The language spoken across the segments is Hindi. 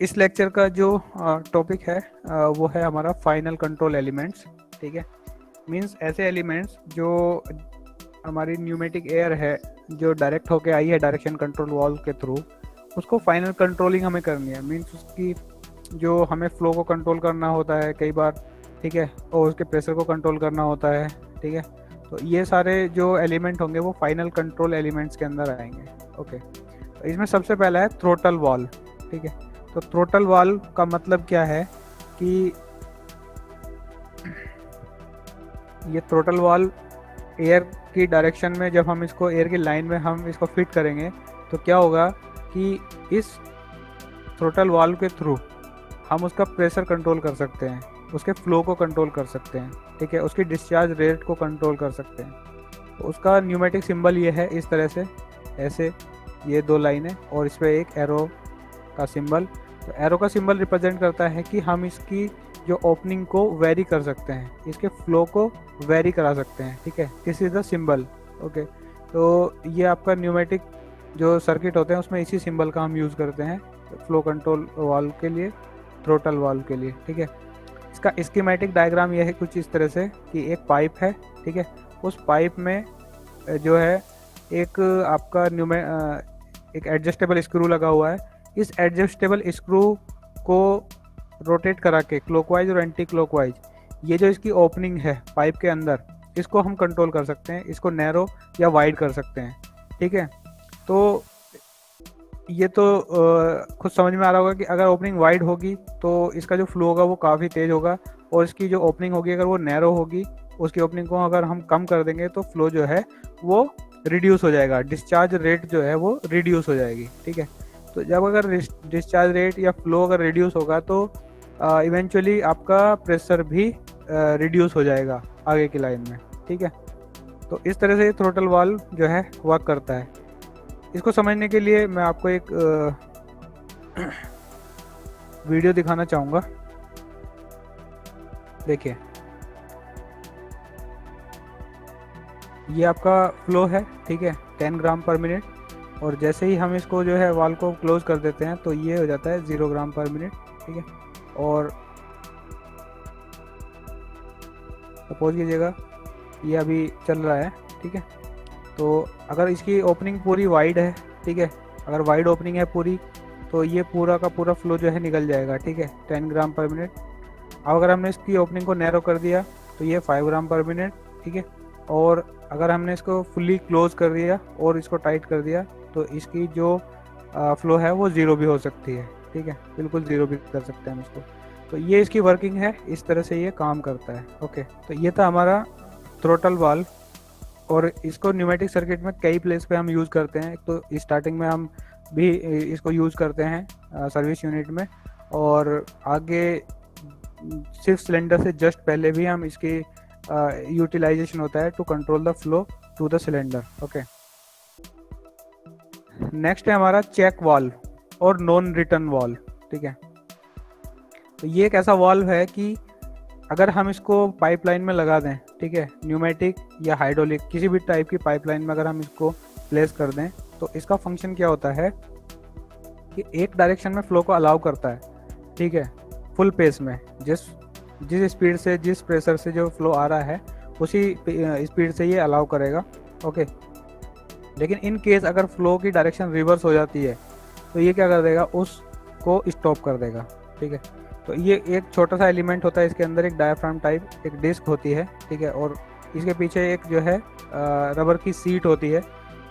इस लेक्चर का जो टॉपिक है वो है हमारा फाइनल कंट्रोल एलिमेंट्स। ठीक है, मींस ऐसे एलिमेंट्स जो हमारी न्यूमेटिक एयर है जो डायरेक्ट होके आई है डायरेक्शन कंट्रोल वाल्व के थ्रू, उसको फाइनल कंट्रोलिंग हमें करनी है। मींस उसकी जो हमें फ्लो को कंट्रोल करना होता है कई बार, ठीक है, और उसके प्रेशर को कंट्रोल करना होता है। ठीक है, तो ये सारे जो एलिमेंट होंगे वो फाइनल कंट्रोल एलिमेंट्स के अंदर आएंगे। ओके, तो इसमें सबसे पहला है थ्रोटल वाल्व। ठीक है, तो थ्रोटल वाल्व का मतलब क्या है कि ये थ्रोटल वाल्व एयर की डायरेक्शन में, जब हम इसको एयर की लाइन में हम इसको फिट करेंगे तो क्या होगा कि इस थ्रोटल वाल्व के थ्रू हम उसका प्रेशर कंट्रोल कर सकते हैं, उसके फ्लो को कंट्रोल कर सकते हैं, ठीक है, उसकी डिस्चार्ज रेट को कंट्रोल कर सकते हैं। तो उसका न्यूमेटिक सिंबल ये है इस तरह से, ऐसे ये दो लाइनें और इस पर एक एरो का सिंबल। तो एरो का सिंबल रिप्रेजेंट करता है कि हम इसकी जो ओपनिंग को वेरी कर सकते हैं, इसके फ्लो को वेरी करा सकते हैं। ठीक है, this is the symbol. Okay, तो ये आपका न्यूमेटिक जो सर्किट होते हैं उसमें इसी सिंबल का हम यूज़ करते हैं फ्लो कंट्रोल वाल्व के लिए, थ्रोटल वाल्व के लिए। ठीक है, इसका स्कीमेटिक डायग्राम ये है कुछ इस तरह से कि एक पाइप है, ठीक है, उस पाइप में जो है एक आपका एक एडजस्टेबल स्क्रू लगा हुआ है। इस एडजस्टेबल स्क्रू को रोटेट करा के क्लॉकवाइज और एंटी क्लॉकवाइज, ये जो इसकी ओपनिंग है पाइप के अंदर, इसको हम कंट्रोल कर सकते हैं, इसको नैरो या वाइड कर सकते हैं। ठीक है, तो ये तो खुद समझ में आ रहा होगा कि अगर ओपनिंग वाइड होगी तो इसका जो फ्लो होगा वो काफ़ी तेज़ होगा, और इसकी जो ओपनिंग होगी अगर वो नैरो होगी, उसकी ओपनिंग को अगर हम कम कर देंगे तो फ्लो जो है वो रिड्यूस हो जाएगा, डिस्चार्ज रेट जो है वो रिड्यूस हो जाएगी। ठीक है, तो जब अगर डिस्चार्ज रेट या फ्लो अगर रिड्यूस होगा तो इवेंचुअली आपका प्रेशर भी रिड्यूस हो जाएगा आगे की लाइन में। ठीक है, तो इस तरह से थ्रोटल वाल्व जो है वर्क करता है। इसको समझने के लिए मैं आपको एक वीडियो दिखाना चाहूँगा। देखिए, ये आपका फ्लो है, ठीक है, 10 ग्राम पर मिनट, और जैसे ही हम इसको जो है वाल को क्लोज कर देते हैं तो ये हो जाता है 0 ग्राम पर मिनट। ठीक है, और सपोज कीजिएगा ये अभी चल रहा है। ठीक है, तो अगर इसकी ओपनिंग पूरी वाइड है, ठीक है, अगर वाइड ओपनिंग है पूरी, तो ये पूरा का पूरा फ्लो जो है निकल जाएगा। ठीक है, 10 ग्राम पर मिनट। अब अगर हमने इसकी ओपनिंग को नैरो कर दिया तो ये 5 ग्राम पर मिनट। ठीक है, और अगर हमने इसको फुल्ली क्लोज कर दिया और इसको टाइट कर दिया तो इसकी जो फ्लो है वो ज़ीरो भी हो सकती है। ठीक है, बिल्कुल ज़ीरो भी कर सकते हैं हम इसको। तो ये इसकी वर्किंग है, इस तरह से ये काम करता है। ओके, तो ये था हमारा थ्रोटल वाल्व, और इसको न्यूमेटिक सर्किट में कई प्लेस पे हम यूज़ करते हैं। तो स्टार्टिंग में हम भी इसको यूज़ करते हैं सर्विस यूनिट में, और आगे 6 सिलेंडर से जस्ट पहले भी हम इसकी यूटिलाइजेशन होता है to control the flow to the cylinder. Okay, next है हमारा चेक वाल्व और नॉन रिटर्न वाल्व। ठीक है, तो ये एक ऐसा वाल्व है कि अगर हम इसको पाइपलाइन में लगा दें, ठीक है, न्यूमेटिक या हाइड्रोलिक किसी भी टाइप की पाइपलाइन में अगर हम इसको प्लेस कर दें तो इसका फंक्शन क्या होता है कि एक डायरेक्शन में फ्लो को अलाउ करता है। ठीक है, फुल पेस में, जिस जिस स्पीड से, जिस प्रेशर से जो फ्लो आ रहा है उसी स्पीड से ये अलाउ करेगा। ओके, लेकिन इन केस अगर फ्लो की डायरेक्शन रिवर्स हो जाती है तो ये क्या कर देगा, उसको स्टॉप कर देगा। ठीक है, तो ये एक छोटा सा एलिमेंट होता है, इसके अंदर एक डायाफ्राम टाइप एक डिस्क होती है। ठीक है, और इसके पीछे एक जो है रबर की सीट होती है।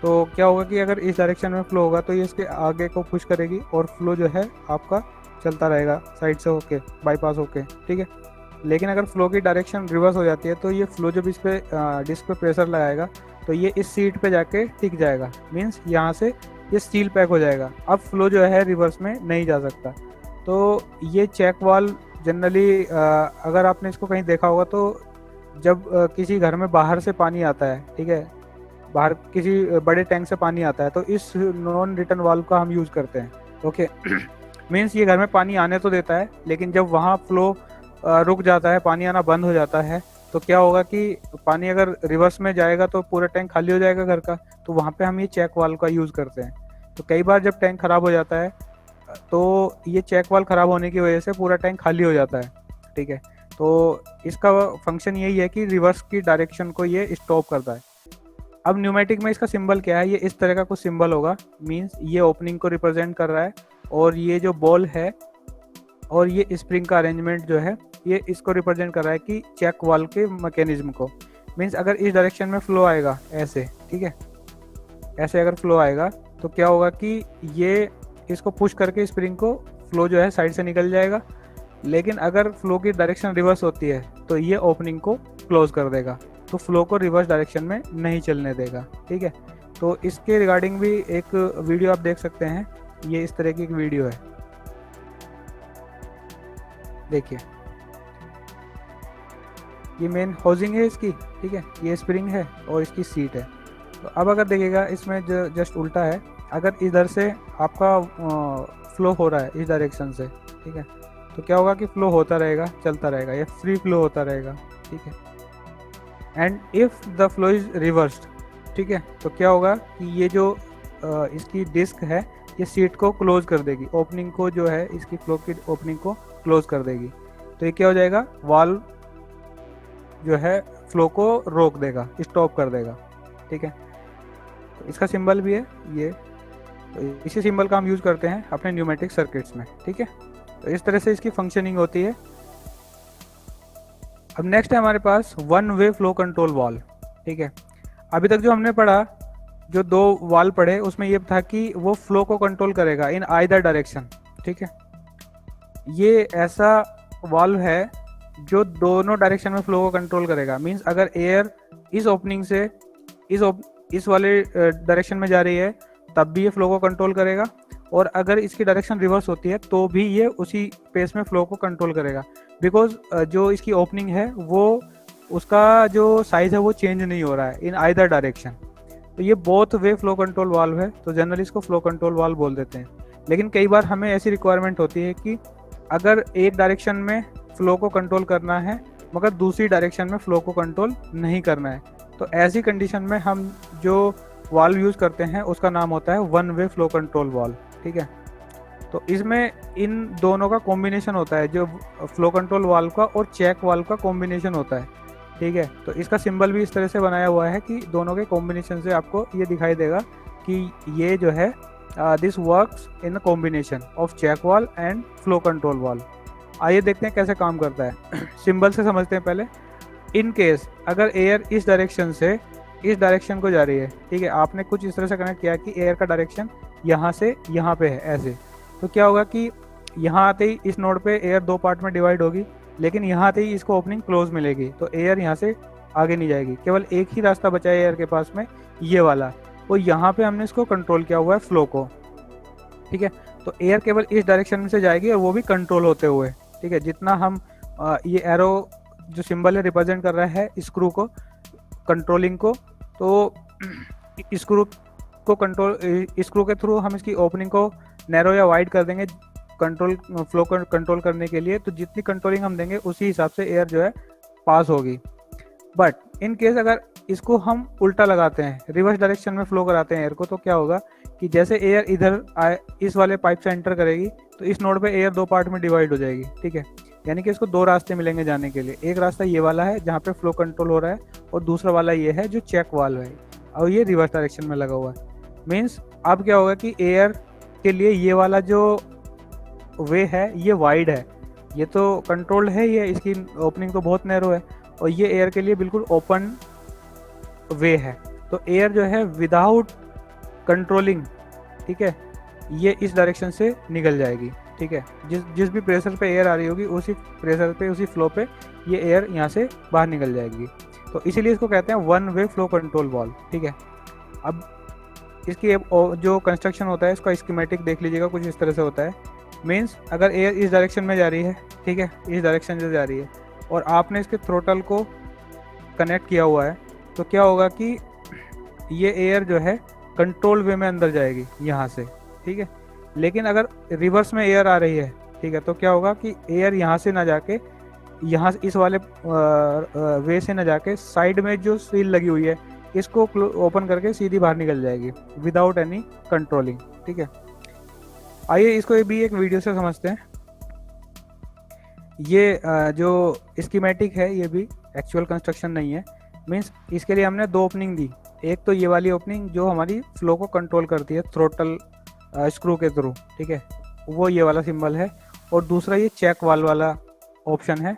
तो क्या होगा कि अगर इस डायरेक्शन में फ्लो होगा तो ये इसके आगे को पुश करेगी और फ्लो जो है आपका चलता रहेगा साइड से होके, बाईपास होके। ठीक है, लेकिन अगर फ्लो की डायरेक्शन रिवर्स हो जाती है तो ये फ्लो जब इस पे डिस्क पे प्रेशर लगाएगा तो ये इस सीट पे जाके टिक जाएगा, मीन्स यहाँ से ये स्टील पैक हो जाएगा। अब फ्लो जो है रिवर्स में नहीं जा सकता। तो ये चेक वाल्व जनरली अगर आपने इसको कहीं देखा होगा तो जब किसी घर में बाहर से पानी आता है, ठीक है, बाहर किसी बड़े टैंक से पानी आता है तो इस नॉन रिटर्न वाल्व का हम यूज़ करते हैं। ओके, मीन्स ये घर में पानी आने तो देता है, लेकिन जब वहाँ फ्लो रुक जाता है, पानी आना बंद हो जाता है, तो क्या होगा कि पानी अगर रिवर्स में जाएगा तो पूरा टैंक खाली हो जाएगा घर का। तो वहाँ पे हम ये चेक वाल्व का यूज़ करते हैं। तो कई बार जब टैंक ख़राब हो जाता है तो ये चेक वाल ख़राब होने की वजह से पूरा टैंक खाली हो जाता है, ठीक है। तो इसका फंक्शन यही है कि रिवर्स की डायरेक्शन को ये स्टॉप करता है। अब न्यूमेटिक में इसका सिंबल क्या है, ये इस तरह का कुछ सिंबल होगा, मींस ये ओपनिंग को रिप्रेजेंट कर रहा है, और ये जो बॉल है और ये स्प्रिंग का अरेंजमेंट जो है ये इसको रिप्रेजेंट कर रहा है कि चेक वाल के मैकेनिज्म को। मींस अगर इस डायरेक्शन में फ्लो आएगा ऐसे, ठीक है, ऐसे अगर फ्लो आएगा तो क्या होगा कि ये इसको पुश करके स्प्रिंग को फ्लो जो है साइड से निकल जाएगा। लेकिन अगर फ्लो की डायरेक्शन रिवर्स होती है तो ये ओपनिंग को क्लोज कर देगा, तो फ्लो को रिवर्स डायरेक्शन में नहीं चलने देगा, ठीक है। तो इसके रिगार्डिंग भी एक वीडियो आप देख सकते हैं, ये इस तरह की एक वीडियो है, देखिए ये मेन हाउसिंग है इसकी, ठीक है, ये स्प्रिंग है और इसकी सीट है। तो अब अगर देखिएगा इसमें जो जस्ट उल्टा है, अगर इधर से आपका फ्लो हो रहा है इस डायरेक्शन से, ठीक है, तो क्या होगा कि फ्लो होता रहेगा, चलता रहेगा, ये फ्री फ्लो होता रहेगा, ठीक है। And if the flow is reversed, ठीक है, तो क्या होगा कि ये जो इसकी डिस्क है ये सीट को क्लोज कर देगी, ओपनिंग को जो है इसकी फ्लो की ओपनिंग को क्लोज कर देगी। तो ये क्या हो जाएगा, वाल्व जो है फ्लो को रोक देगा, स्टॉप कर देगा, ठीक है। तो इसका सिंबल भी है ये, तो इसी सिंबल का हम यूज़ करते हैं अपने न्यूमेटिक सर्किट्स में, ठीक है। तो इस तरह से इसकी फंक्शनिंग होती है। अब नेक्स्ट है हमारे पास one way flow control valve, ठीक है। अभी तक जो हमने पढ़ा, जो दो वाल्व पढ़े, उसमें ये था कि वो फ्लो को कंट्रोल करेगा इन आइदर डायरेक्शन, ठीक है। ये ऐसा वाल्व है जो दोनों डायरेक्शन में फ्लो को कंट्रोल करेगा। मींस अगर एयर इस ओपनिंग से इस वाले डायरेक्शन में जा रही है तब भी ये फ्लो को कंट्रोल करेगा, और अगर इसकी डायरेक्शन रिवर्स होती है तो भी ये उसी पेस में फ्लो को कंट्रोल करेगा, बिकॉज जो इसकी ओपनिंग है वो उसका जो साइज है वो चेंज नहीं हो रहा है इन आइदर डायरेक्शन। तो ये both way flow control valve है, तो जनरली इसको फ्लो कंट्रोल वाल्व बोल देते हैं। लेकिन कई बार हमें ऐसी रिक्वायरमेंट होती है कि अगर एक डायरेक्शन में फ्लो को कंट्रोल करना है मगर दूसरी डायरेक्शन में फ्लो को कंट्रोल नहीं करना है, तो ऐसी कंडीशन में हम जो वाल्व यूज़ करते हैं उसका नाम होता है one way flow control valve, ठीक है। तो इसमें इन दोनों का कॉम्बिनेशन होता है, जो फ्लो कंट्रोल वाल्व का और चेक वाल्व का कॉम्बिनेशन होता है, ठीक है। तो इसका सिंबल भी इस तरह से बनाया हुआ है कि दोनों के कॉम्बिनेशन से आपको ये दिखाई देगा कि ये जो है this works in combination of check valve and flow control valve. आइए देखते हैं कैसे काम करता है। सिंबल से समझते हैं पहले। इन केस अगर एयर इस डायरेक्शन से इस डायरेक्शन को जा रही है, ठीक है, आपने कुछ इस तरह से कनेक्ट किया कि एयर का डायरेक्शन यहाँ से यहाँ पे है ऐसे, तो क्या होगा कि यहाँ आते ही इस नोड पे एयर दो पार्ट में डिवाइड होगी, लेकिन यहाँ आते ही इसको ओपनिंग क्लोज मिलेगी, तो एयर यहाँ से आगे नहीं जाएगी। केवल एक ही रास्ता बचा है एयर के पास में, ये वाला, और यहाँ पे हमने इसको कंट्रोल किया हुआ है फ्लो को, ठीक है। तो एयर केवल इस डायरेक्शन से जाएगी और वो भी कंट्रोल होते हुए, ठीक है। जितना हम ये एरो जो सिंबल है रिप्रेजेंट कर रहा है स्क्रू को, कंट्रोलिंग को, तो स्क्रू को कंट्रोल, स्क्रू के थ्रू हम इसकी ओपनिंग को नैरो या वाइड कर देंगे कंट्रोल फ्लो को कंट्रोल करने के लिए। तो जितनी कंट्रोलिंग हम देंगे उसी हिसाब से एयर जो है पास होगी। बट इन केस अगर इसको हम उल्टा लगाते हैं, रिवर्स डायरेक्शन में फ्लो कराते हैं एयर को, तो क्या होगा कि जैसे एयर इधर आए इस वाले पाइप से एंटर करेगी तो इस नोड पे एयर दो पार्ट में डिवाइड हो जाएगी, ठीक है। यानी कि इसको दो रास्ते मिलेंगे जाने के लिए। एक रास्ता ये वाला है जहाँ पे फ्लो कंट्रोल हो रहा है, और दूसरा वाला ये है जो चेक वाल्व है, और ये रिवर्स डायरेक्शन में लगा हुआ है। मीन्स अब क्या होगा कि एयर के लिए ये वाला जो वे है ये वाइड है, ये तो कंट्रोल्ड है, ये इसकी ओपनिंग तो बहुत नैरो है, और ये एयर के लिए बिल्कुल ओपन वे है। तो एयर जो है विदाउट कंट्रोलिंग, ठीक है, ये इस डायरेक्शन से निकल जाएगी, ठीक है। जिस भी प्रेशर पे एयर आ रही होगी उसी प्रेशर पे, उसी फ्लो पे ये एयर यहाँ से बाहर निकल जाएगी। तो इसीलिए इसको कहते हैं one way flow control valve, ठीक है। अब इसकी जो कंस्ट्रक्शन होता है इसका स्कीमेटिक देख लीजिएगा, कुछ इस तरह से होता है। मीन्स अगर एयर इस डायरेक्शन में जा रही है, ठीक है, इस डायरेक्शन से जा रही है, और आपने इसके थ्रोटल को कनेक्ट किया हुआ है, तो क्या होगा कि ये एयर जो है कंट्रोल वे में अंदर जाएगी यहाँ से, ठीक है। लेकिन अगर रिवर्स में एयर आ रही है, ठीक है, तो क्या होगा कि एयर यहाँ से ना जाके, यहाँ इस वाले वे से ना जाके साइड में जो सील लगी हुई है इसको ओपन करके सीधी बाहर निकल जाएगी विदाउट एनी कंट्रोलिंग, ठीक है। आइए इसको भी एक वीडियो से समझते हैं। ये जो स्कीमेटिक है ये भी एक्चुअल कंस्ट्रक्शन नहीं है। मीन्स इसके लिए हमने दो ओपनिंग दी। एक तो ये वाली ओपनिंग जो हमारी फ्लो को कंट्रोल करती है थ्रोटल स्क्रू के थ्रू, ठीक है, वो ये वाला सिंबल है। और दूसरा ये चेक वाल वाला ऑप्शन है,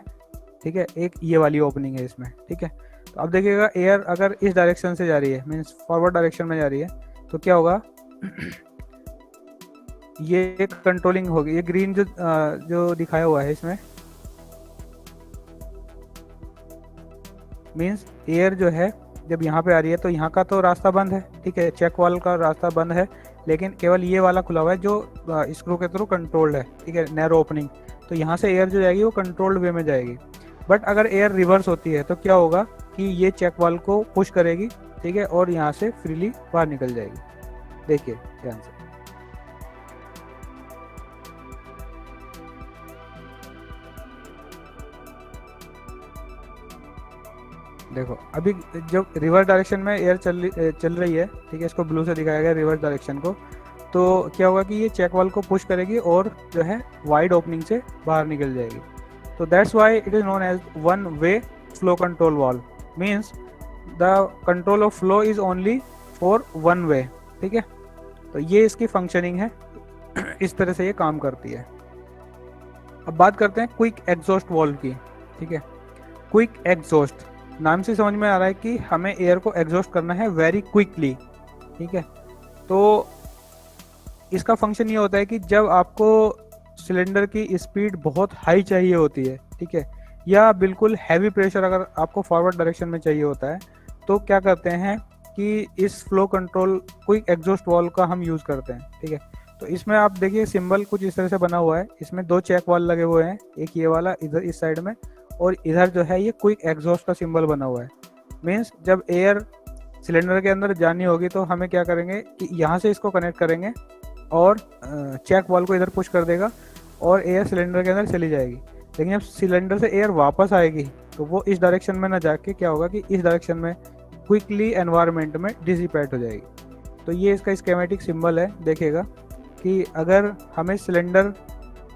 ठीक है, एक ये वाली ओपनिंग है इसमें, ठीक है। तो अब देखिएगा एयर अगर इस डायरेक्शन से जा रही है, मीन्स फॉरवर्ड डायरेक्शन में जा रही है, तो क्या होगा ये कंट्रोलिंग होगी। ये ग्रीन जो दिखाया हुआ है इसमें मीन्स एयर जो है जब यहाँ पे आ रही है तो यहाँ का तो रास्ता बंद है, ठीक है, चेक वाल का रास्ता बंद है, लेकिन केवल ये वाला खुला हुआ है जो स्क्रू के थ्रू कंट्रोल्ड है, ठीक है, नैरो ओपनिंग। तो यहाँ से एयर जो जाएगी वो कंट्रोल्ड वे में जाएगी। बट अगर एयर रिवर्स होती है तो क्या होगा कि ये चेक वाल को पुश करेगी, ठीक है, और यहाँ से फ्रीली बाहर निकल जाएगी। देखिए ध्यान से, देखो अभी जब रिवर्स डायरेक्शन में एयर चल रही है, ठीक है, इसको ब्लू से दिखाया गया रिवर्स डायरेक्शन को, तो क्या होगा कि ये चेक वाल को पुश करेगी और जो है वाइड ओपनिंग से बाहर निकल जाएगी। तो that's why it is known as one way flow control valve. Means the control of flow is only for one way, ठीक है। तो ये इसकी फंक्शनिंग है, इस तरह से ये काम करती है। अब बात करते हैं क्विक एग्जॉस्ट वाल्व की, ठीक है। क्विक एग्जॉस्ट नाम से समझ में आ रहा है कि हमें एयर को एग्जॉस्ट करना है वेरी क्विकली, ठीक है। तो इसका फंक्शन ये होता है कि जब आपको सिलेंडर की स्पीड बहुत हाई चाहिए होती है, ठीक है, या बिल्कुल हैवी प्रेशर अगर आपको फॉरवर्ड डायरेक्शन में चाहिए होता है, तो क्या करते हैं कि इस flow control quick exhaust valve का हम यूज़ करते हैं, ठीक है। तो इसमें आप देखिए सिंबल कुछ इस तरह से बना हुआ है, इसमें दो चेक वाल लगे हुए हैं, एक ये वाला इधर इस साइड में, और इधर जो है ये क्विक एग्जॉस्ट का सिंबल बना हुआ है। मीन्स जब एयर सिलेंडर के अंदर जानी होगी तो हमें क्या करेंगे कि यहाँ से इसको कनेक्ट करेंगे और चेक वाल को इधर पुश कर देगा और एयर सिलेंडर के अंदर चली जाएगी। लेकिन जब सिलेंडर से एयर वापस आएगी तो वो इस डायरेक्शन में ना जाके क्या होगा कि इस डायरेक्शन में क्विकली एनवायरनमेंट में डिसिपेट हो जाएगी। तो ये इसका स्कीमेटिक सिंबल है, देखिएगा कि अगर हमें सिलेंडर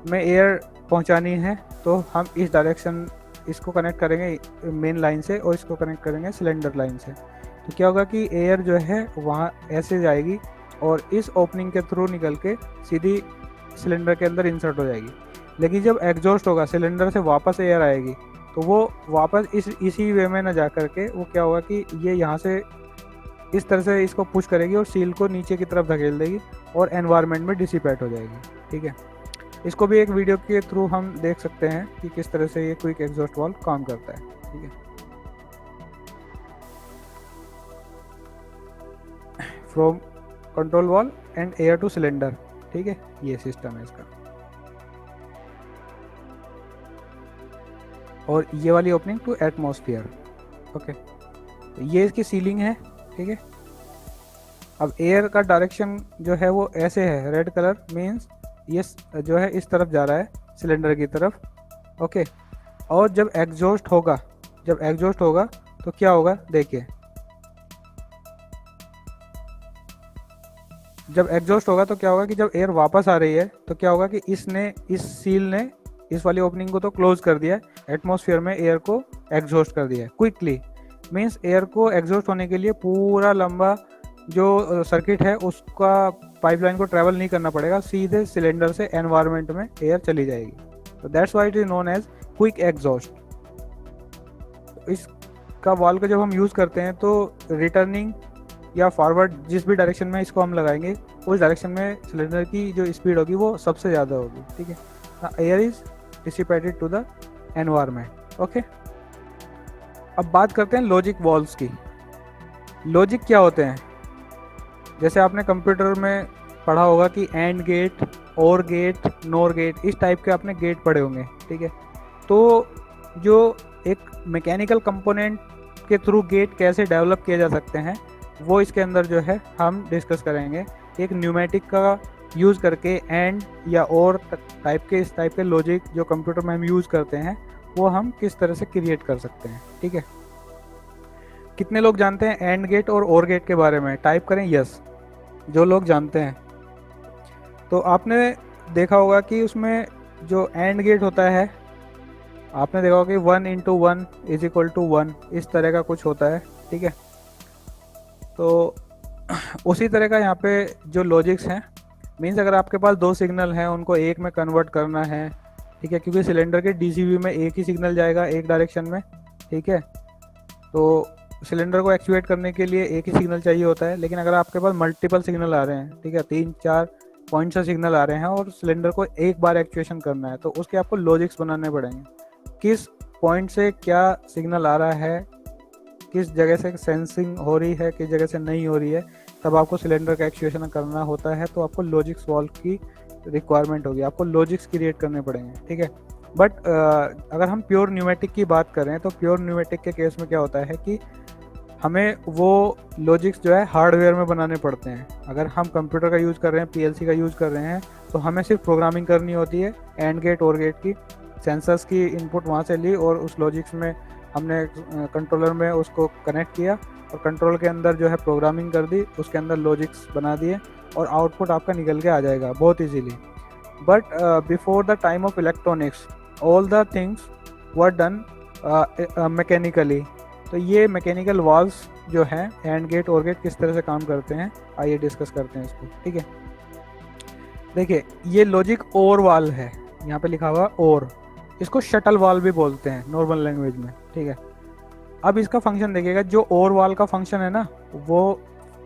में एयर पहुंचानी है तो हम इस डायरेक्शन इसको कनेक्ट करेंगे मेन लाइन से और इसको कनेक्ट करेंगे सिलेंडर लाइन से। तो क्या होगा कि एयर जो है वहाँ ऐसे जाएगी और इस ओपनिंग के थ्रू निकल के सीधी सिलेंडर के अंदर इंसर्ट हो जाएगी। लेकिन जब एग्जॉस्ट होगा, सिलेंडर से वापस एयर आएगी, तो वो वापस इसी वे में ना जा करके वो क्या होगा कि ये यहाँ से इस तरह से इसको पुश करेगी और सील को नीचे की तरफ धकेल देगी और एनवायरनमेंट में डिसिपेट हो जाएगी, ठीक है। इसको भी एक वीडियो के थ्रू हम देख सकते हैं कि किस तरह से ये क्विक एग्जॉस्ट वाल्व काम करता है, ठीक है। From control valve and air two cylinder, ठीक है, ये सिस्टम है इसका। और ये वाली ओपनिंग टू एटमॉस्फेयर, ओके। तो ये इसकी सीलिंग है, ठीक है। अब एयर का डायरेक्शन जो है वो ऐसे है, रेड कलर मीन्स ये जो है इस तरफ जा रहा है सिलेंडर की तरफ, ओके। और जब एग्जॉस्ट होगा तो क्या होगा, देखिए जब एग्जॉस्ट होगा तो क्या होगा कि जब एयर वापस आ रही है तो क्या होगा कि इस सील ने इस वाली ओपनिंग को तो क्लोज कर दिया, एटमॉस्फेयर में एयर को एग्जॉस्ट कर दिया क्विकली। मीन्स एयर को एग्जॉस्ट होने के लिए पूरा लंबा जो सर्किट है उसका पाइपलाइन को ट्रैवल नहीं करना पड़ेगा, सीधे सिलेंडर से एनवायरनमेंट में एयर चली जाएगी। तो that's why it is known as quick exhaust. इसका वाल्व का जब हम यूज़ करते हैं तो रिटर्निंग या फॉरवर्ड जिस भी डायरेक्शन में इसको हम लगाएंगे उस डायरेक्शन में सिलेंडर की जो स्पीड होगी वो सबसे ज़्यादा होगी, ठीक है। Air is dissipated to the environment, okay. अब बात करते हैं लॉजिक वाल्व्स की। लॉजिक क्या होते हैं? जैसे आपने कंप्यूटर में पढ़ा होगा कि एंड गेट, और गेट, नोर गेट, इस टाइप के आपने गेट पढ़े होंगे, ठीक है। तो जो एक मैकेनिकल कंपोनेंट के थ्रू गेट कैसे डेवलप किए जा सकते हैं वो इसके अंदर जो है हम डिस्कस करेंगे। एक न्यूमेटिक का यूज़ करके एंड या और टाइप के इस टाइप के लॉजिक जो कंप्यूटर में हम यूज़ करते हैं वो हम किस तरह से क्रिएट कर सकते हैं, ठीक है। कितने लोग जानते हैं एंड गेट और गेट के बारे में? टाइप करें यस जो लोग जानते हैं। तो आपने देखा होगा कि उसमें जो एंड गेट होता है, आपने देखा होगा कि 1 × 1 = 1, इस तरह का कुछ होता है, ठीक है। तो उसी तरह का यहाँ पे जो लॉजिक्स हैं, मीन्स अगर आपके पास दो सिग्नल हैं, उनको एक में कन्वर्ट करना है, ठीक है, क्योंकि सिलेंडर के डीसीवी में एक ही सिग्नल जाएगा एक डायरेक्शन में, ठीक है। तो सिलेंडर को एक्चुएट करने के लिए एक ही सिग्नल चाहिए होता है, लेकिन अगर आपके पास मल्टीपल सिग्नल आ रहे हैं, ठीक है, 3-4 पॉइंट से सिग्नल आ रहे हैं और सिलेंडर को एक बार एक्चुएशन करना है, तो उसके आपको लॉजिक्स बनाने पड़ेंगे। किस पॉइंट से क्या सिग्नल आ रहा है, किस जगह से सेंसिंग हो रही है, किस जगह से नहीं हो रही है, तब आपको सिलेंडर का एक्चुएशन करना होता है। तो आपको लॉजिक्स वॉल्व की रिक्वायरमेंट होगी, आपको लॉजिक्स क्रिएट करने पड़ेंगे, ठीक है। बट अगर हम प्योर न्यूमेटिक की बात करें तो प्योर न्यूमेटिक के केस में क्या होता है कि हमें वो लॉजिक्स जो है हार्डवेयर में बनाने पड़ते हैं। अगर हम कंप्यूटर का यूज़ कर रहे हैं, पीएलसी का यूज़ कर रहे हैं, तो हमें सिर्फ प्रोग्रामिंग करनी होती है, एंड गेट और गेट की, सेंसर्स की इनपुट वहाँ से ली और उस लॉजिक्स में हमने कंट्रोलर में उसको कनेक्ट किया और कंट्रोल के अंदर जो है प्रोग्रामिंग कर दी, उसके अंदर लॉजिक्स बना दिए और आउटपुट आपका निकल के आ जाएगा बहुत easily. But before the time of electronics all the things were done mechanically. तो ये मैकेनिकल वाल्व्स जो हैं, एंड गेट और गेट किस तरह से काम करते हैं, आइए डिस्कस करते हैं इसको, ठीक है। देखिए ये लॉजिक और वाल्व है, यहाँ पे लिखा हुआ और, इसको शटल वाल्व भी बोलते हैं नॉर्मल लैंग्वेज में, ठीक है। अब इसका फंक्शन देखिएगा, जो और वाल्व का फंक्शन है ना, वो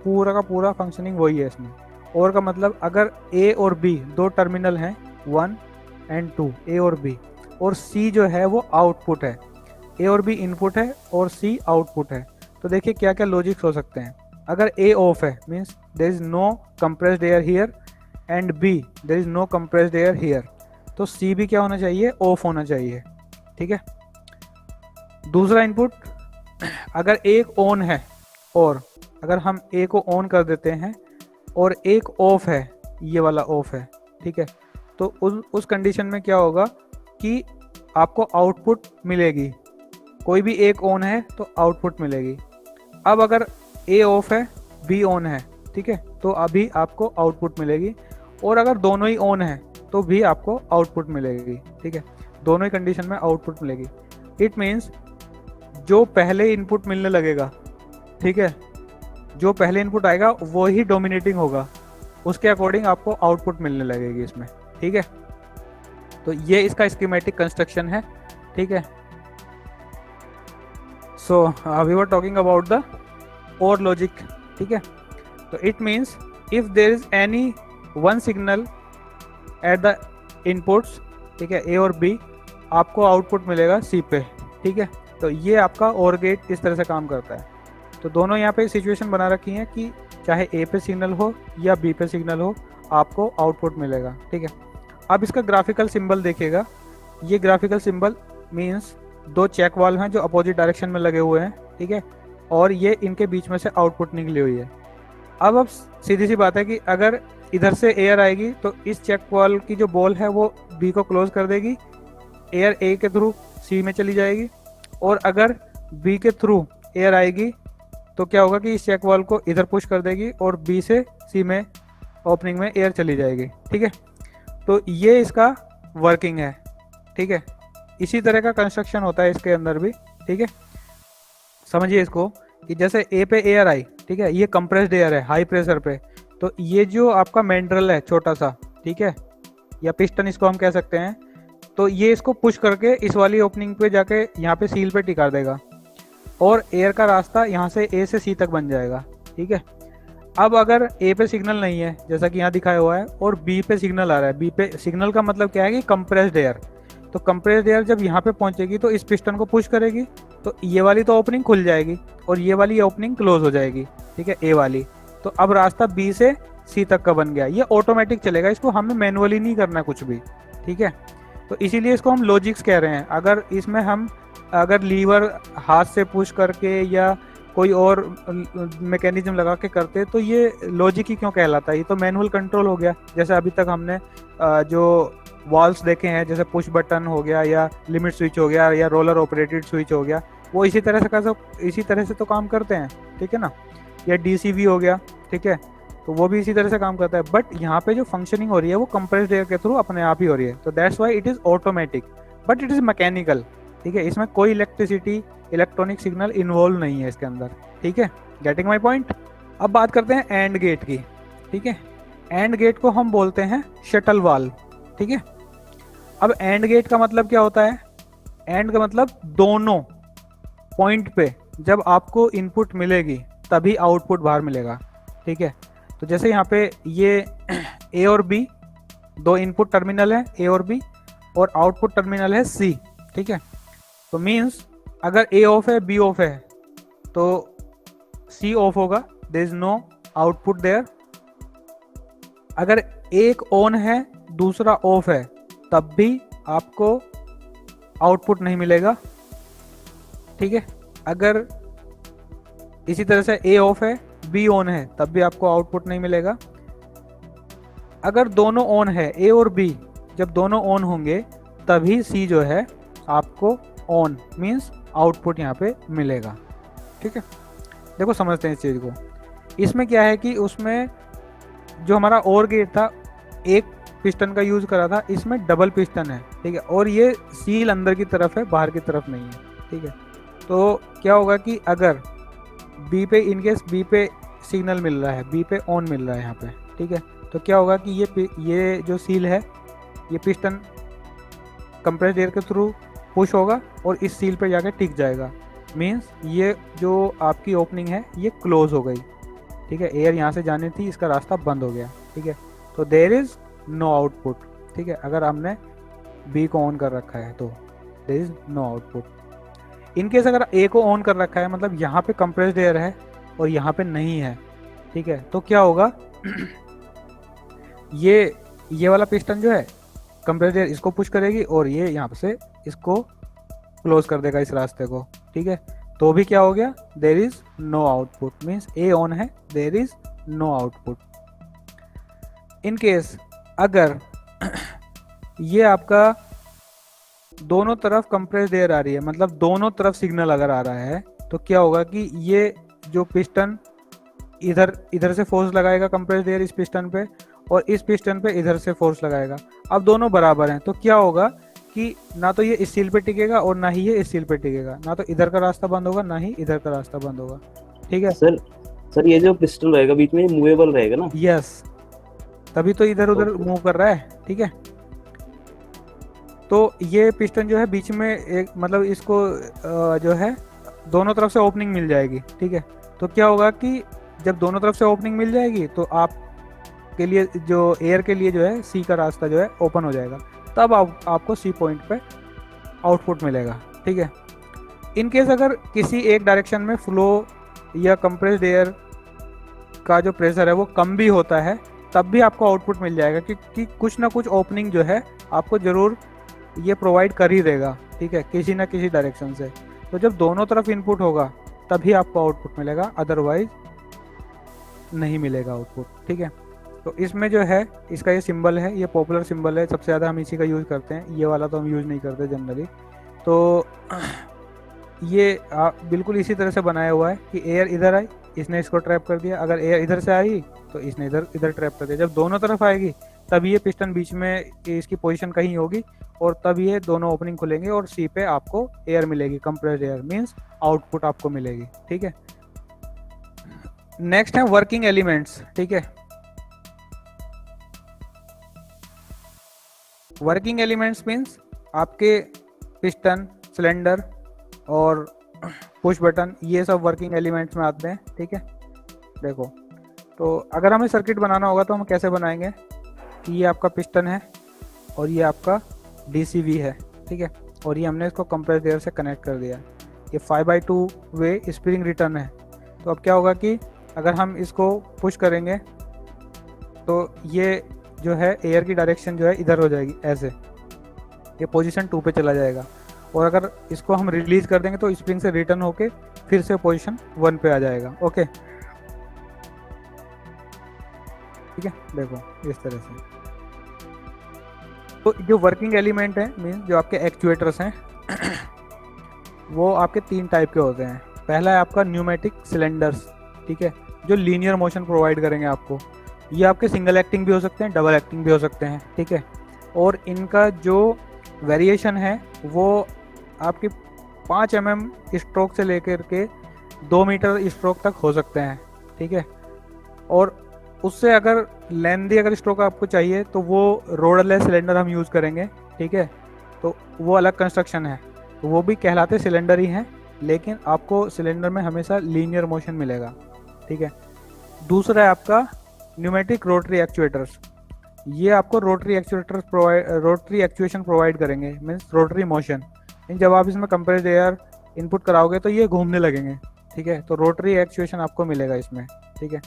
पूरा का पूरा फंक्शनिंग वही है इसमें। और का मतलब अगर ए और बी दो टर्मिनल हैं, 1 और 2, ए और बी, और सी जो है वो आउटपुट है, ए और बी इनपुट है और सी आउटपुट है। तो देखिए क्या क्या लॉजिक्स हो सकते हैं। अगर ए ऑफ है means there is no compressed air here, and B there is no compressed air here, तो सी भी क्या होना चाहिए, ऑफ होना चाहिए, ठीक है। दूसरा इनपुट, अगर एक ऑन है और अगर हम ए को ऑन कर देते हैं और एक ऑफ है, ये वाला ऑफ है, ठीक है, तो उस कंडीशन में क्या होगा कि आपको आउटपुट मिलेगी। कोई भी एक ऑन है तो आउटपुट मिलेगी। अब अगर ए ऑफ है, बी ऑन है, ठीक है, तो अभी आपको आउटपुट मिलेगी। और अगर दोनों ही ऑन है तो भी आपको आउटपुट मिलेगी, ठीक है, दोनों ही कंडीशन में आउटपुट मिलेगी। इट मीन्स जो पहले इनपुट मिलने लगेगा, ठीक है, जो पहले इनपुट आएगा वो ही डोमिनेटिंग होगा, उसके अकॉर्डिंग आपको आउटपुट मिलने लगेगी इसमें, ठीक है। तो ये इसका स्कीमेटिक कंस्ट्रक्शन है, ठीक है। So we were talking about the or logic, ठीक है। तो it means if there is any one signal at the inputs, ठीक है, ए और बी, आपको आउटपुट मिलेगा सी पे, ठीक है। तो ये आपका और गेट इस तरह से काम करता है। तो दोनों यहाँ पे सिचुएशन बना रखी है कि चाहे ए पे सिग्नल हो या बी पे सिग्नल हो, आपको आउटपुट मिलेगा, ठीक है। अब इसका ग्राफिकल सिंबल देखिएगा, ये ग्राफिकल सिंबल मीन्स दो चेक वाल्व हैं जो अपोजिट डायरेक्शन में लगे हुए हैं, ठीक है, और ये इनके बीच में से आउटपुट निकली हुई है। अब सीधी सी बात है कि अगर इधर से एयर आएगी तो इस चेक वाल्व की जो बॉल है वो बी को क्लोज कर देगी, एयर ए के थ्रू सी में चली जाएगी, और अगर बी के थ्रू एयर आएगी तो क्या होगा कि इस चेक वाल्व को इधर पुश कर देगी और बी से सी में ओपनिंग में एयर चली जाएगी, ठीक है। तो ये इसका वर्किंग है, ठीक है। इसी तरह का कंस्ट्रक्शन होता है इसके अंदर भी, ठीक है। समझिए इसको कि जैसे ए पे एयर आई, ठीक है, ये कंप्रेस्ड एयर है हाई प्रेशर पे, तो ये जो आपका मैंड्रल है छोटा सा, ठीक है, या पिस्टन इसको हम कह सकते हैं, तो ये इसको पुश करके इस वाली ओपनिंग पे जाके यहाँ पे सील पे टिका देगा और एयर का रास्ता यहाँ से ए से सी तक बन जाएगा, ठीक है। अब अगर ए पे सिग्नल नहीं है जैसा कि यहाँ दिखाया हुआ है और बी पे सिग्नल आ रहा है, बी पे सिग्नल का मतलब क्या है कि कंप्रेस्ड एयर, तो कंप्रेस्ड एयर जब यहाँ पे पहुंचेगी तो इस पिस्टन को पुश करेगी, तो ये वाली तो ओपनिंग खुल जाएगी और ये वाली ओपनिंग क्लोज हो जाएगी, ठीक है, ए वाली। तो अब रास्ता बी से सी तक का बन गया, ये ऑटोमेटिक चलेगा, इसको हमें मैनुअली नहीं करना कुछ भी, ठीक है। तो इसीलिए इसको हम लॉजिक्स कह रहे हैं। अगर इसमें हम अगर लीवर हाथ से पुश करके या कोई और मैकेनिज्म लगा के करते तो ये लॉजिक ही क्यों कहलाता है, ये तो मैनुअल कंट्रोल हो गया। जैसे अभी तक हमने जो वॉल्व्स देखे हैं, जैसे पुश बटन हो गया या लिमिट स्विच हो गया या रोलर ऑपरेटेड स्विच हो गया, वो इसी तरह से तो काम करते हैं, ठीक है ना, या डीसीवी हो गया, ठीक है, तो वो भी इसी तरह से काम करता है, बट यहाँ पे जो फंक्शनिंग हो रही है वो कंप्रेस्ड एयर के थ्रू अपने आप ही हो रही है, तो that's why it is automatic but it is mechanical. ठीक है, इसमें कोई इलेक्ट्रिसिटी इलेक्ट्रॉनिक सिग्नल इन्वॉल्व नहीं है इसके अंदर। ठीक है, गेटिंग माई पॉइंट। अब बात करते हैं एंड गेट की। ठीक है, एंड गेट को हम बोलते हैं शटल वाल्व। ठीक है, अब एंड गेट का मतलब क्या होता है? एंड का मतलब दोनों पॉइंट पे जब आपको इनपुट मिलेगी तभी आउटपुट बाहर मिलेगा। ठीक है, तो जैसे यहाँ पे ये ए और बी दो इनपुट टर्मिनल है, ए और बी, और आउटपुट टर्मिनल है सी। ठीक है, तो मीन्स अगर ए ऑफ है बी ऑफ है तो सी ऑफ होगा, there is no output there. अगर एक ऑन है दूसरा ऑफ है तब भी आपको आउटपुट नहीं मिलेगा। ठीक है, अगर इसी तरह से ए ऑफ है बी ऑन है तब भी आपको आउटपुट नहीं मिलेगा। अगर दोनों ऑन है ए और बी, जब दोनों ऑन होंगे तभी सी जो है आपको ऑन मीन्स आउटपुट यहाँ पे मिलेगा। ठीक है, देखो समझते हैं इस चीज़ को। इसमें क्या है कि उसमें जो हमारा और गेट था एक पिस्टन का यूज करा था, इसमें डबल पिस्टन है। ठीक है, और ये सील अंदर की तरफ है, बाहर की तरफ नहीं है। ठीक है, तो क्या होगा कि अगर बी पे इनकेस बी पे सिग्नल मिल रहा है, बी पे ऑन मिल रहा है यहाँ पे, ठीक है, तो क्या होगा कि ये जो सील है ये पिस्टन कंप्रेस्ड एयर के थ्रू पुश होगा और इस सील पे जाके टिक जाएगा। मीन्स ये जो आपकी ओपनिंग है ये क्लोज हो गई। ठीक है, एयर यहाँ से जानी थी, इसका रास्ता बंद हो गया। ठीक है, तो देयर इज नो आउटपुट। ठीक है, अगर हमने बी को ऑन कर रखा है तो there is no output. In case अगर ए को ऑन कर रखा है, मतलब यहाँ पे कंप्रेस्ड एयर है और यहाँ पे नहीं है, ठीक है, तो क्या होगा ये वाला पिस्टन जो है कंप्रेस्ड एयर इसको पुश करेगी और ये यहाँ से इसको क्लोज कर देगा इस रास्ते को। ठीक है, तो भी क्या हो गया, there is no output. Means A on है, there is no output. In case अगर ये आपका दोनों तरफ कंप्रेस्ड एयर आ रही है, मतलब दोनों तरफ सिग्नल अगर आ रहा है, तो क्या होगा कि ये जो पिस्टन इधर से फोर्स लगाएगा कंप्रेस्ड एयर इस पिस्टन पे, और इस पिस्टन पे इधर से फोर्स लगाएगा। अब दोनों बराबर हैं, तो क्या होगा कि ना तो ये इस सील पे टिकेगा और ना ही ये इस सील पे टिकेगा, ना तो इधर का रास्ता बंद होगा ना ही इधर का रास्ता बंद होगा। ठीक है सर, ये जो पिस्टन रहेगा बीच में मूवेबल रहेगा ना? यस, तभी तो इधर उधर मूव कर रहा है। ठीक है, तो ये पिस्टन जो है बीच में एक मतलब इसको जो है दोनों तरफ से ओपनिंग मिल जाएगी। ठीक है, तो क्या होगा कि जब दोनों तरफ से ओपनिंग मिल जाएगी तो आप के लिए जो एयर के लिए जो है सी का रास्ता जो है ओपन हो जाएगा, तब आपको सी पॉइंट पे आउटपुट मिलेगा। ठीक है, इन केस अगर किसी एक डायरेक्शन में फ्लो या कंप्रेस्ड एयर का जो प्रेशर है वो कम भी होता है, तब भी आपको आउटपुट मिल जाएगा, क्योंकि कुछ ना कुछ ओपनिंग जो है आपको ज़रूर ये प्रोवाइड कर ही देगा। ठीक है, किसी ना किसी डायरेक्शन से। तो जब दोनों तरफ इनपुट होगा तभी आपको आउटपुट मिलेगा, अदरवाइज नहीं मिलेगा आउटपुट। ठीक है, तो इसमें जो है इसका ये सिंबल है, ये पॉपुलर सिंबल है, सबसे ज़्यादा हम इसी का यूज़ करते हैं, ये वाला तो हम यूज़ नहीं करते जनरली। तो ये बिल्कुल इसी तरह से बनाया हुआ है कि एयर इधर आई, इसने इसको ट्रैप कर दिया, अगर एयर इधर से आई तो इसने इधर ट्रैप कर दिया। जब दोनों तरफ आएगी तब ये पिस्टन बीच में इसकी पोजीशन कहीं होगी और तब ये दोनों ओपनिंग खुलेंगे और सी पे आपको एयर मिलेगी, कंप्रेस्ड एयर, मीन्स आउटपुट आपको मिलेगी। ठीक है, नेक्स्ट है वर्किंग एलिमेंट्स। ठीक है, वर्किंग एलिमेंट्स मीन्स आपके पिस्टन, सिलेंडर और पुश बटन, ये सब वर्किंग एलिमेंट्स में आते हैं। ठीक है, देखो, तो अगर हमें सर्किट बनाना होगा तो हम कैसे बनाएंगे कि ये आपका पिस्टन है और ये आपका DCV है। ठीक है, और ये हमने इसको कंप्रेस्ड एयर से कनेक्ट कर दिया। ये 5/2 वे स्प्रिंग रिटर्न है। तो अब क्या होगा कि अगर हम इसको पुश करेंगे तो ये जो है एयर की डायरेक्शन जो है इधर हो जाएगी, ऐसे ये पोजीशन 2 पे चला जाएगा, और अगर इसको हम रिलीज कर देंगे तो स्प्रिंग से रिटर्न होके फिर से पोजीशन 1 पे आ जाएगा। ओके, ठीक है, देखो इस तरह से। तो जो वर्किंग एलिमेंट है मीन्स जो आपके एक्चुएटर्स हैं वो आपके 3 टाइप के होते हैं। पहला है आपका न्यूमेटिक सिलेंडर्स। ठीक है, जो लीनियर मोशन प्रोवाइड करेंगे आपको। ये आपके सिंगल एक्टिंग भी हो सकते हैं, डबल एक्टिंग भी हो सकते हैं, ठीक है। और इनका जो वेरिएशन है वो आपकी 5 स्ट्रोक से लेकर के 2 मीटर स्ट्रोक तक हो सकते हैं, ठीक है। और उससे अगर लेंदी अगर स्ट्रोक आपको चाहिए तो वो रोडलेस सिलेंडर हम यूज़ करेंगे, ठीक है। तो वो अलग कंस्ट्रक्शन है, तो वो भी कहलाते सिलेंडर ही हैं, लेकिन आपको सिलेंडर में हमेशा लीनियर मोशन मिलेगा, ठीक है। दूसरा है आपका न्यूमेटिक रोटरी एक्चुएटर्स। ये आपको रोटरी एक्चुएशन प्रोवाइड करेंगे, मीन्स रोटरी मोशन। जब आप इसमें कंप्रेस्ड एयर इनपुट कराओगे तो ये घूमने लगेंगे, ठीक है। तो रोटरी एक्चुएशन आपको मिलेगा इसमें, ठीक है।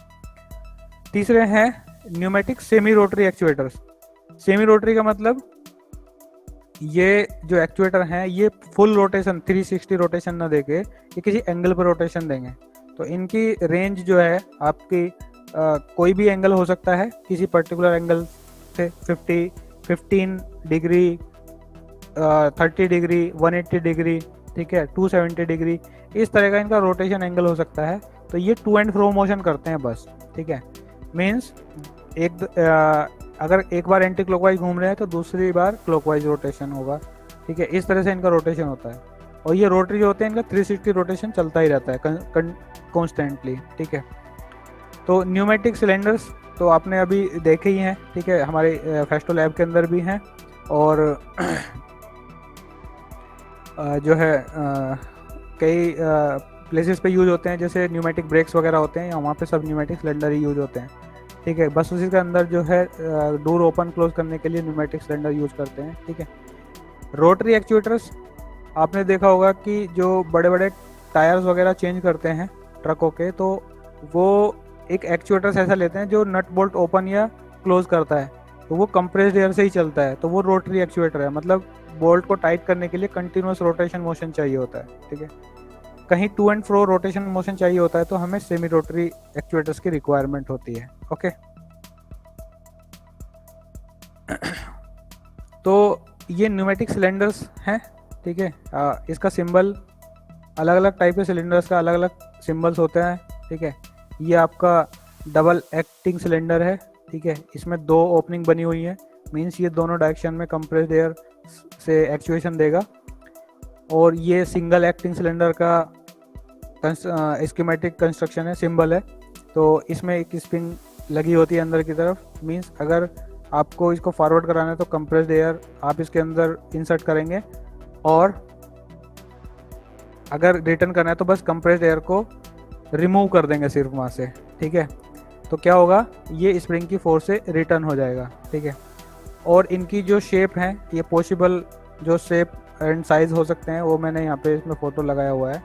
तीसरे हैं pneumatic semi rotary actuators. Semi rotary का मतलब ये जो एक्चुएटर हैं ये फुल रोटेशन 360 रोटेशन ना देके ये किसी एंगल पर रोटेशन देंगे। तो इनकी रेंज जो है आपकी कोई भी एंगल हो सकता है, किसी पर्टिकुलर एंगल से 15 डिग्री, 30 डिग्री, 180 डिग्री, ठीक है, 270 डिग्री, इस तरह का इनका रोटेशन एंगल हो सकता है। तो ये टू एंड फ्रो मोशन करते हैं बस, ठीक है। मीन्स अगर एक बार एंटी क्लॉकवाइज घूम रहे हैं तो दूसरी बार क्लॉकवाइज रोटेशन होगा, ठीक है। इस तरह से इनका रोटेशन होता है। और ये रोटरी जो होते हैं इनका 360 रोटेशन चलता ही रहता है कॉन्स्टेंटली, ठीक है। तो न्यूमेटिक सिलेंडर्स तो आपने अभी देखे ही हैं, ठीक है, हमारे फेस्टो लैब के अंदर भी हैं। और जो है कई प्लेसेस पे यूज होते हैं, जैसे न्यूमेटिक ब्रेक्स वगैरह होते हैं, या वहाँ पे सब न्यूमेटिक सिलेंडर ही यूज होते हैं, ठीक है। बस उसी के अंदर जो है डोर ओपन क्लोज करने के लिए न्यूमेटिक सिलेंडर यूज करते हैं, ठीक है। रोटरी एक्चुएटर्स आपने देखा होगा कि जो बड़े बड़े टायर्स वगैरह चेंज करते हैं ट्रकों के, तो वो एक एक्चुएटर्स ऐसा लेते हैं जो नट बोल्ट ओपन या क्लोज करता है, तो वो कंप्रेस्ड एयर से ही चलता है, तो वो रोटरी एक्चुएटर है। मतलब बोल्ट को टाइट करने के लिए कंटिन्यूस रोटेशन मोशन चाहिए होता है, ठीक है। कहीं to and fro rotation motion चाहिए होता है तो हमें सेमी रोटरी एक्चुएटर्स की रिक्वायरमेंट होती है, ओके। तो ये न्यूमेटिक सिलेंडर्स हैं, ठीक है। इसका सिंबल अलग अलग टाइप के सिलेंडर्स का अलग अलग सिंबल्स होते हैं, ठीक है। ये आपका डबल एक्टिंग सिलेंडर है, ठीक है। इसमें 2 ओपनिंग बनी हुई है, मीन्स ये दोनों डायरेक्शन में कंप्रेस्ड एयर से एक्चुएशन देगा। और ये सिंगल एक्टिंग सिलेंडर का स्कीमेटिक कंस्ट्रक्शन है, सिंबल है। तो इसमें एक स्प्रिंग लगी होती है अंदर की तरफ, मीन्स अगर आपको इसको फॉरवर्ड कराना है तो कंप्रेस्ड एयर आप इसके अंदर इंसर्ट करेंगे, और अगर रिटर्न करना है तो बस कंप्रेस्ड एयर को रिमूव कर देंगे सिर्फ वहाँ से, ठीक है। तो क्या होगा, ये स्प्रिंग की फोर्स से रिटर्न हो जाएगा, ठीक है। और इनकी जो शेप है, ये पॉसिबल जो शेप एंड साइज़ हो सकते हैं वो मैंने यहाँ पे इसमें फ़ोटो लगाया हुआ है,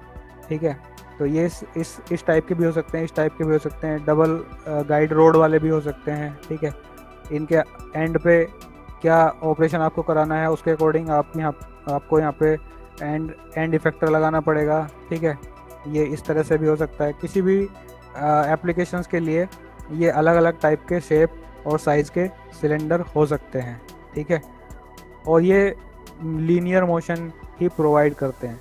ठीक है। तो ये इस टाइप के भी हो सकते हैं, इस टाइप के भी हो सकते हैं, डबल गाइड रोड वाले भी हो सकते हैं, ठीक है। इनके एंड पे क्या ऑपरेशन आपको कराना है उसके अकॉर्डिंग आपको यहाँ पे एंड इफेक्टर लगाना पड़ेगा, ठीक है। ये इस तरह से भी हो सकता है। किसी भी एप्लीकेशंस के लिए ये अलग अलग टाइप के शेप और साइज़ के सिलेंडर हो सकते हैं, ठीक है। और ये लीनियर मोशन ही प्रोवाइड करते हैं।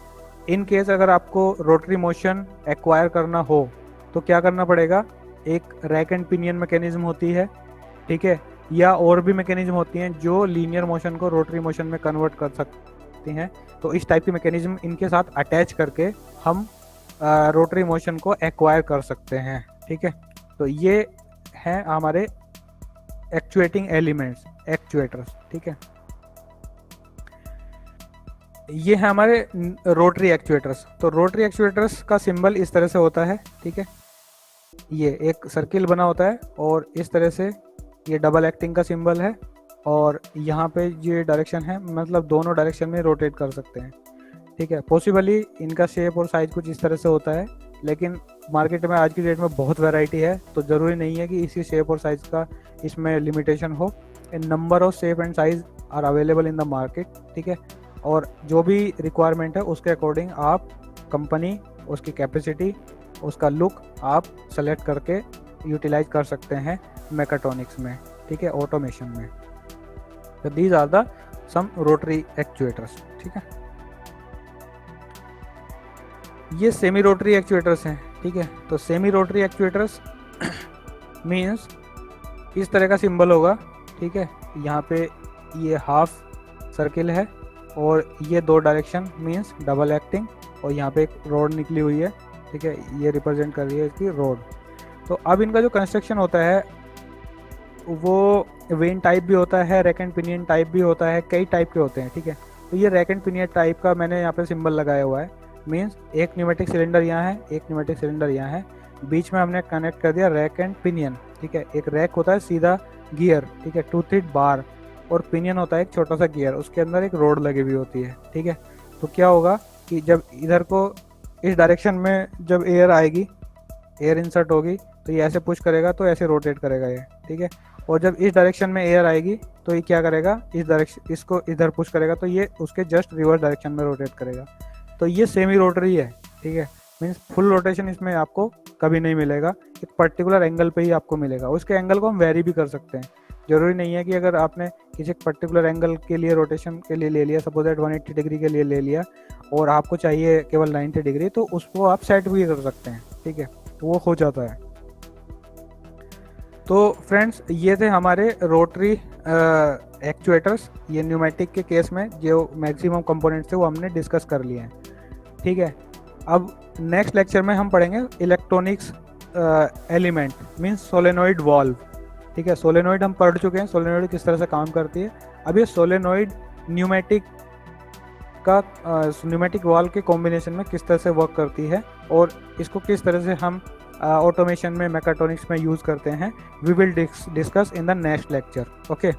इन केस अगर आपको रोटरी मोशन एक्वायर करना हो तो क्या करना पड़ेगा, एक रैक एंड पिनियन मैकेनिज्म होती है, ठीक है, या और भी मैकेनिज्म होती हैं जो लीनियर मोशन को रोटरी मोशन में कन्वर्ट कर सकती हैं। तो इस टाइप की मैकेनिज्म इनके साथ अटैच करके हम रोटरी मोशन को एक्वायर कर सकते हैं, ठीक है। तो ये हैं हमारे एक्चुएटिंग एलिमेंट्स, एक्चुएटर्स, ठीक है। ये है हमारे रोटरी एक्चुएटर्स। तो रोटरी एक्चुएटर्स का सिंबल इस तरह से होता है, ठीक है। ये एक सर्किल बना होता है और इस तरह से ये डबल एक्टिंग का सिंबल है, और यहाँ पे ये डायरेक्शन है, मतलब दोनों डायरेक्शन में रोटेट कर सकते हैं, ठीक है। पॉसिबली इनका शेप और साइज कुछ इस तरह से होता है, लेकिन मार्केट में आज की डेट में बहुत वैरायटी है, तो ज़रूरी नहीं है कि इसी शेप और साइज़ का इसमें लिमिटेशन हो। In number of shape and size are available in the market, ठीक है। और जो भी रिक्वायरमेंट है उसके अकॉर्डिंग आप कंपनी, उसकी कैपेसिटी, उसका लुक आप सेलेक्ट करके यूटिलाइज कर सकते हैं मैकेट्रॉनिक्स में, ठीक है, ऑटोमेशन में। तो these are the some rotary actuators, ठीक है। ये सेमी रोटरी एक्चुएटर्स हैं, ठीक है। तो सेमी रोटरी एक्चुएटर्स मीन्स इस तरह का सिंबल होगा, ठीक है। यहाँ पे ये हाफ सर्किल है और ये 2 डायरेक्शन मीन्स डबल एक्टिंग, और यहाँ पे एक रोड निकली हुई है, ठीक है, ये रिप्रेजेंट कर रही है इसकी रोड। तो अब इनका जो कंस्ट्रक्शन होता है वो वेन टाइप भी होता है, रैक एंड पिनियन टाइप भी होता है, कई टाइप के होते हैं, ठीक है। तो ये रैक एंड पिनियन टाइप का मैंने यहाँ पे सिंबल लगाया हुआ है, मीन्स एक न्यूमेटिक सिलेंडर यहाँ है, एक न्यूमेटिक सिलेंडर यहाँ है, बीच में हमने कनेक्ट कर दिया रैक एंड पिनियन, ठीक है। एक रैक होता है सीधा गियर, ठीक है, 2 फीट बार, और पिनियन होता है एक छोटा सा गियर, उसके अंदर एक रोड लगी हुई होती है, ठीक है। तो क्या होगा कि जब इधर को इस डायरेक्शन में जब एयर आएगी, एयर इंसर्ट होगी, तो ये ऐसे पुश करेगा तो ऐसे रोटेट करेगा ये, ठीक है। और जब इस डायरेक्शन में एयर आएगी तो ये क्या करेगा, इस डायरेक्शन इसको इधर पुश करेगा तो ये उसके जस्ट रिवर्स डायरेक्शन में रोटेट करेगा। तो ये सेमी रोटरी है, ठीक है, मीन्स फुल रोटेशन इसमें आपको कभी नहीं मिलेगा, एक पर्टिकुलर एंगल पे ही आपको मिलेगा। उसके एंगल को हम वेरी भी कर सकते हैं, जरूरी नहीं है कि अगर आपने किसी पर्टिकुलर एंगल के लिए रोटेशन के लिए ले लिया, सपोज दैट 180 डिग्री के लिए ले लिया और आपको चाहिए केवल 90 डिग्री, तो उसको आप सेट भी कर सकते हैं, ठीक है, तो वो हो जाता है। तो फ्रेंड्स ये थे हमारे रोटरी एक्चुएटर्स, ये न्यूमेटिक के केस में जो मैक्सिमम कंपोनेंट्स थे वो हमने डिस्कस कर लिए हैं, ठीक है। अब नेक्स्ट लेक्चर में हम पढ़ेंगे electronics element means solenoid valve, ठीक है। सोलेनॉइड हम पढ़ चुके हैं, सोलेनॉइड किस तरह से काम करती है। अब ये सोलेनॉइड न्यूमेटिक वाल्व के कॉम्बिनेशन में किस तरह से वर्क करती है और इसको किस तरह से हम ऑटोमेशन में, मैकाट्रॉनिक्स में यूज़ करते हैं, we will discuss in the next lecture, okay.